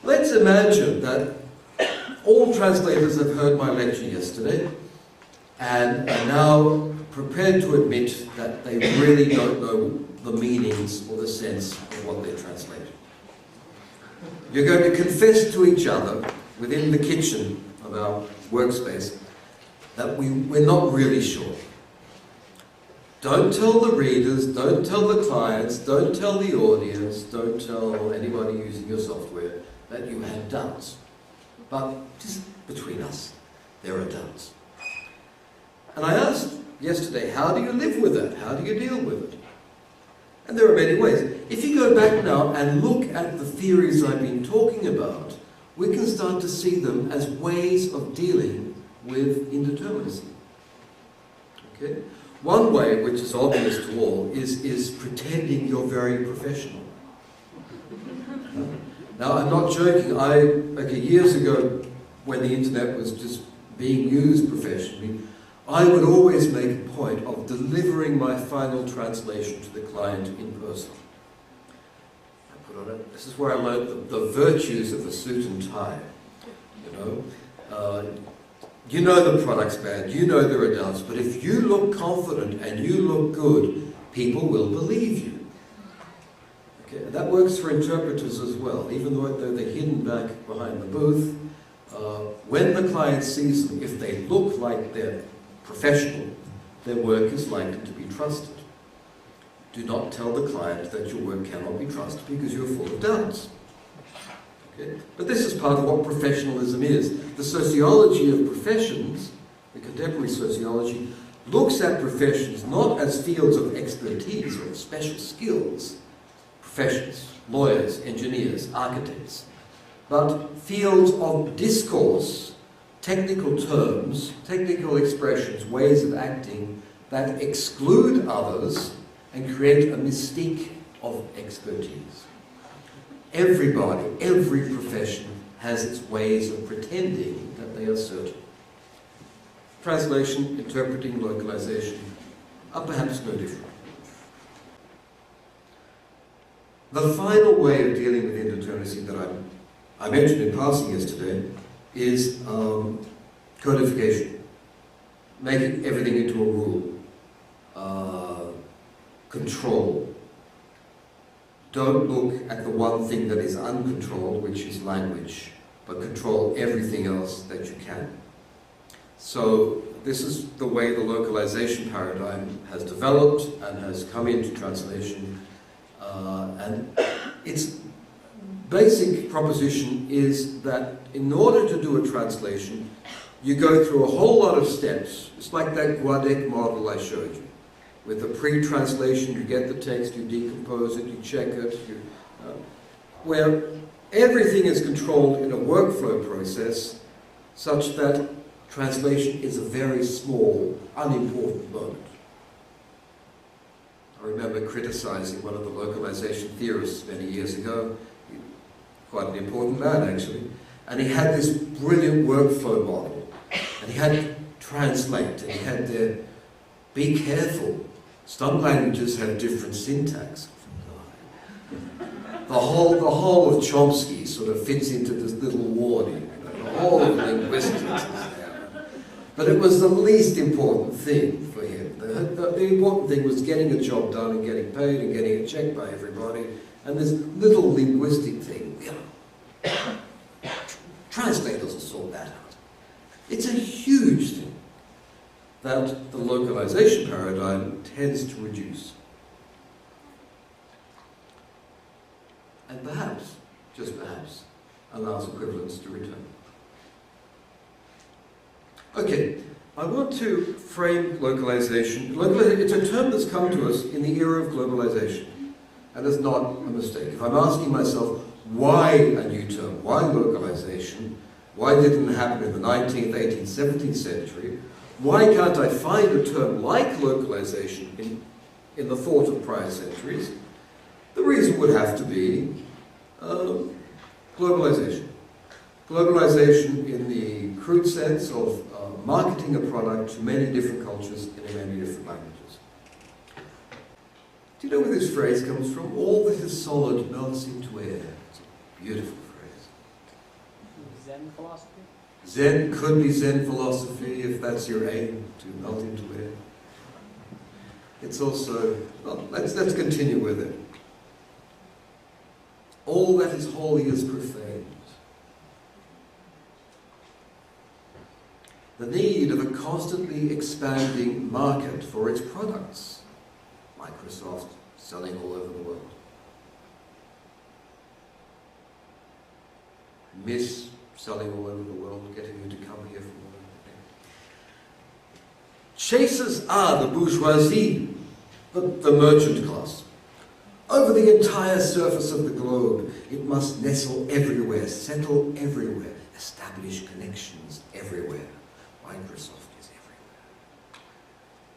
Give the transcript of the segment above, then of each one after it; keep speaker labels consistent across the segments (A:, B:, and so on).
A: Let's imagine that all translators have heard my lecture yesterday and are now prepared to admit that they really don't know the meanings or the sense of what they're translating. You're going to confess to each other within the kitchen of our workspace that we're not really sure. Don't tell the readers, don't tell the clients, don't tell the audience, don't tell anybody using your software that you have doubts. But just between us, there are doubts. And I asked yesterday, how do you live with it? How do you deal with it? And there are many ways. If you go back now and look at the theories I've been talking about, we can start to see them as ways of dealing with indeterminacy. Okay? One way, which is obvious to all, is pretending you're very professional. Now, I'm not joking. Years ago, when the internet was just being used professionally, I would always make a point of delivering my final translation to the client in person. I put on it. This is where I learned the virtues of a suit and tie. You know the product's bad, you know there are doubts, but if you look confident and you look good, people will believe you. Okay, and that works for interpreters as well, even though they're hidden back behind the booth. When the client sees them, if they look like they're professional, their work is likely to be trusted. Do not tell the client that your work cannot be trusted because you're full of doubts. Okay? But this is part of what professionalism is. The sociology of professions, the contemporary sociology, looks at professions not as fields of expertise or special skills, professions, lawyers, engineers, architects, but fields of discourse, technical terms, technical expressions, ways of acting that exclude others and create a mystique of expertise. Everybody, every profession has its ways of pretending that they are certain. Translation, interpreting, localization are perhaps no different. The final way of dealing with indeterminacy that I mentioned in passing yesterday is codification, making everything into a rule, control. Don't look at the one thing that is uncontrolled, which is language, but control everything else that you can. So this is the way the localization paradigm has developed and has come into translation. And its basic proposition is that in order to do a translation, you go through a whole lot of steps. It's like that Guadec model I showed you. With the pre-translation, you get the text, you decompose it, you check it, where everything is controlled in a workflow process such that translation is a very small, unimportant moment. I remember criticizing one of the localization theorists many years ago, quite an important man actually, and he had this brilliant workflow model, and he had to translate, and he had to be careful. Some languages have different syntax. The whole of Chomsky sort of fits into this little warning. The whole of linguistics is there. But it was the least important thing for him. The important thing was getting a job done and getting paid and getting it checked by everybody. And this little linguistic thing, translators will sort that out. It's a huge thing that the localization paradigm tends to reduce. And perhaps, just perhaps, allows equivalence to return. Okay, I want to frame localization. It's a term that's come to us in the era of globalization, and it's not a mistake. If I'm asking myself, why a new term? Why localization? Why didn't it happen in the 19th, 18th, 17th century? Why can't I find a term like localization in the thought of prior centuries? The reason would have to be globalization. Globalization in the crude sense of marketing a product to many different cultures in many different languages. Do you know where this phrase comes from? All that is solid melts into air. It's a beautiful phrase.
B: Zen philosophy?
A: Zen could be Zen philosophy if that's your aim, to melt into it. It's also, well, let's continue with it. All that is holy is profaned. The need of a constantly expanding market for its products. Microsoft selling all over the world. Miss selling all over the world, getting you to come here for more. Chasers are the bourgeoisie, the merchant class. Over the entire surface of the globe, it must nestle everywhere, settle everywhere, establish connections everywhere. Microsoft is everywhere.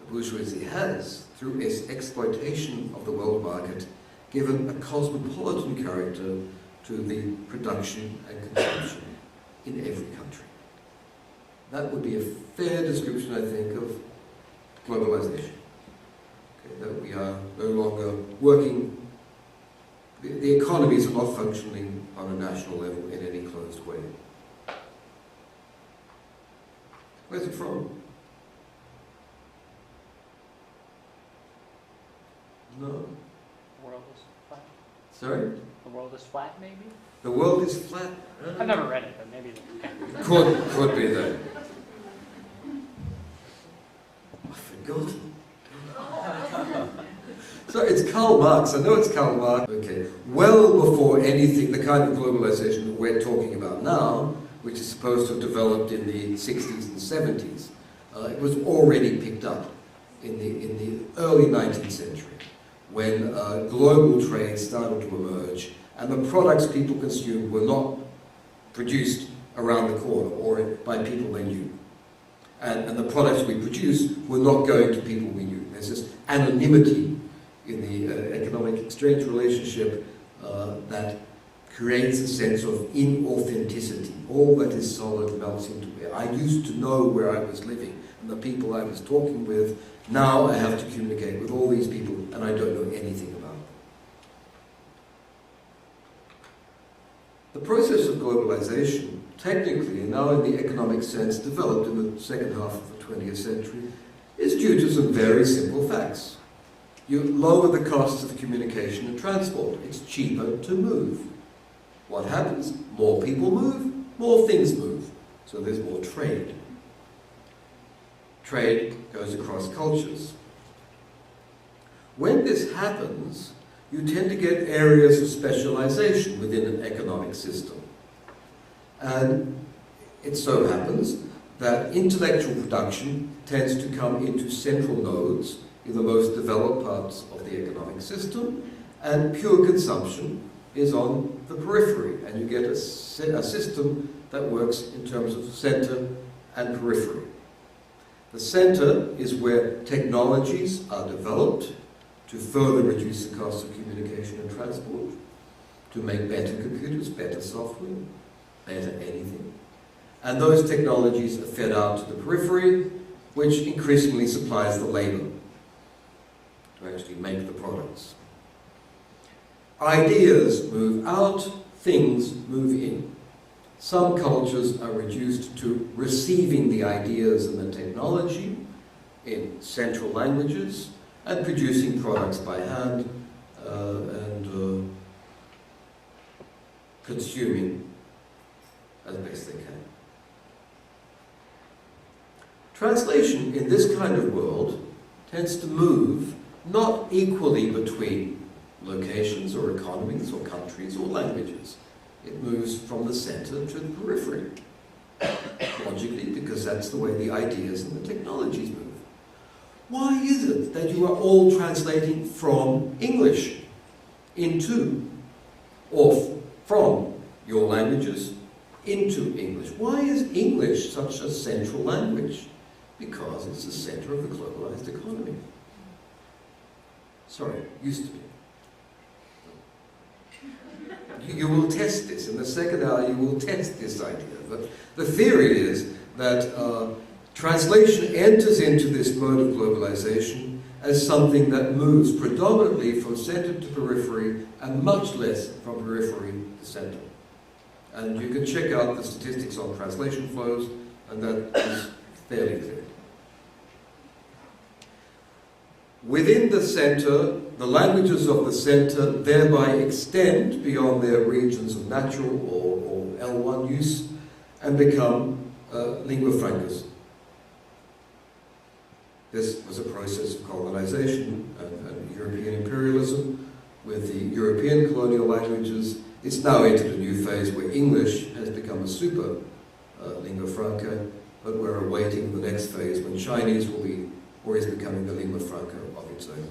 A: The bourgeoisie has, through its exploitation of the world market, given a cosmopolitan character to the production and consumption in every country. That would be a fair description, I think, of globalization. Okay, that we are no longer working, the economies are not functioning on a national level in any closed way. Where's it from? No.
B: The world is flat.
A: Sorry?
B: The world is flat, maybe?
A: The world is flat.
B: I've never read it, but maybe it can.
A: Could be that. I forgot. So it's Karl Marx. I know it's Karl Marx. Okay. Well before anything, the kind of globalization that we're talking about now, which is supposed to have developed in the 60s and 70s, it was already picked up in the early 19th century, when global trade started to emerge, and the products people consumed were not produced around the corner or by people they knew. And the products we produced were not going to people we knew. There's this anonymity in the economic exchange relationship that creates a sense of inauthenticity. All that is solid melts into air. I used to know where I was living and the people I was talking with. Now I have to communicate with all these people and I don't know anything about them. The process of globalization, technically, and now in the economic sense, developed in the second half of the 20th century, is due to some very simple facts. You lower the costs of communication and transport. It's cheaper to move. What happens? More people move, more things move. So there's more trade. Trade goes across cultures. When this happens, you tend to get areas of specialization within an economic system. And it so happens that intellectual production tends to come into central nodes in the most developed parts of the economic system, and pure consumption is on the periphery, and you get a system that works in terms of center and periphery. The center is where technologies are developed to further reduce the cost of communication and transport, to make better computers, better software, better anything. And those technologies are fed out to the periphery, which increasingly supplies the labor to actually make the products. Ideas move out, things move in. Some cultures are reduced to receiving the ideas and the technology in central languages and producing products by hand and consuming as best they can. Translation in this kind of world tends to move not equally between locations or economies or countries or languages. It moves from the center to the periphery, logically, because that's the way the ideas and the technologies move. Why is it that you are all translating from English into, or from your languages into English? Why is English such a central language? Because it's the center of the globalized economy. Sorry, used to be. You will test this. In the second hour, you will test this idea. But the theory is that translation enters into this mode of globalization as something that moves predominantly from center to periphery and much less from periphery to center. And you can check out the statistics on translation flows, and that is fairly clear. Within the centre, the languages of the centre thereby extend beyond their regions of natural or L1 use and become lingua francas. This was a process of colonization and European imperialism with the European colonial languages. It's now entered a new phase where English has become a super lingua franca, but we're awaiting the next phase when Chinese will be, or is becoming the lingua franca of its own region.